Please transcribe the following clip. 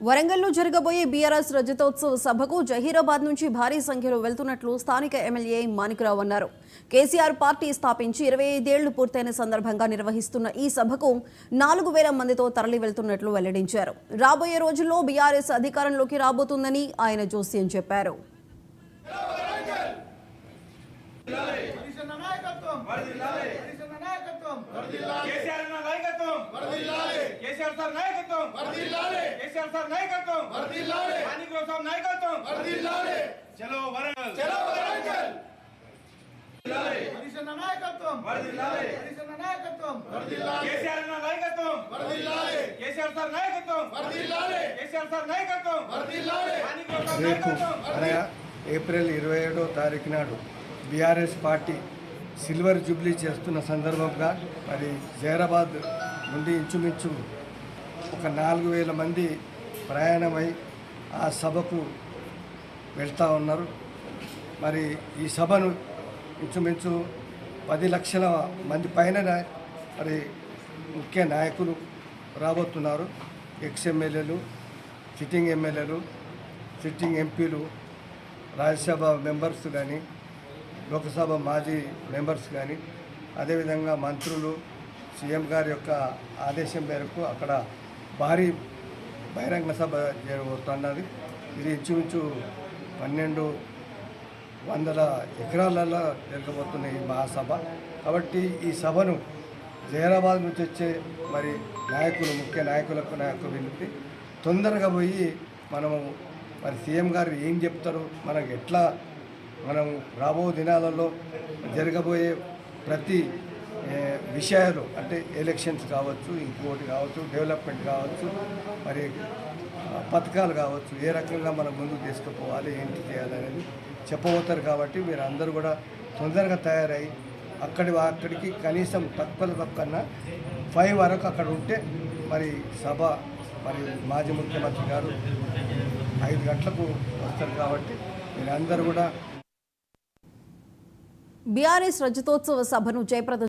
వరంగల్లో జరగబోయే బీఆర్ఎస్ రజతోత్సవ సభకు జహీరాబాద్ నుంచి భారీ సంఖ్యలో వెళ్తున్నట్లు స్థానిక ఎమ్మెల్యే మాణిక్రావు అన్నారు. కేసీఆర్ పార్టీ స్థాపించి 25 ఏళ్లు పూర్తయిన సందర్భంగా నిర్వహిస్తున్న ఈ సభకు 4000 మందితో తరలి వెళ్తున్నట్లు వెల్లడించారు. రాబోయే రోజుల్లో బీఆర్ఎస్ అధికారంలోకి రాబోతుందని ఆయన జోస్యం చెప్పారు. ఏప్రిల్ 27వ తారీఖు నాడు బీఆర్ఎస్ పార్టీ సిల్వర్ జూబ్లీ చేస్తున్న సందర్భంగా మరి జహీరాబాద్ నుండి ఇంచుమించు ఒక 4000 మంది ప్రయాణమై ఆ సభకు వెళ్తూ ఉన్నారు. మరి ఈ సభను ఇంచుమించు 10 లక్షల మంది పైన మరి ముఖ్య నాయకులు రాబోతున్నారు. ఎమ్మెల్యేలు, సిట్టింగ్ ఎమ్మెల్యేలు, సిట్టింగ్ ఎంపీలు, రాజ్యసభ మెంబర్స్ కానీ, లోక్సభ మాజీ మెంబర్స్ కానీ, అదేవిధంగా మంత్రులు, సీఎం గారి యొక్క ఆదేశం మేరకు అక్కడ భారీ బహిరంగ సభ జరగబోతున్నది. ఇది ఇంచుమించు 1200 ఎకరాలలో జరగబోతున్న ఈ మహాసభ. కాబట్టి ఈ సభను జహీరాబాద్ నుంచి వచ్చే మరి నాయకులు, ముఖ్య నాయకులకు వినతి తొందరగా పోయి మనము మరి సీఎం గారు ఏం చెప్తారు, మనకు ఎట్లా మనం రాబో దినాలలో జరగబోయే ప్రతి విషయాలు అంటే ఎలక్షన్స్ కావచ్చు, ఇంకోటి కావచ్చు, డెవలప్మెంట్ కావచ్చు, మరి పథకాలు కావచ్చు, ఏ రకంగా మనం ముందుకు తీసుకుపోవాలి, ఏంటి చేయాలనేది చెప్పబోతారు. కాబట్టి మీరు అందరూ కూడా తొందరగా తయారై అక్కడికి కనీసం తక్కువ 5 వరకు అక్కడ ఉంటే మరి సభ మరి మాజీ ముఖ్యమంత్రి గారు 5 గంటలకు వస్తారు. కాబట్టి మీరందరూ కూడా బీఆర్ఎస్ రజతోత్సవ సభను జయప్రదం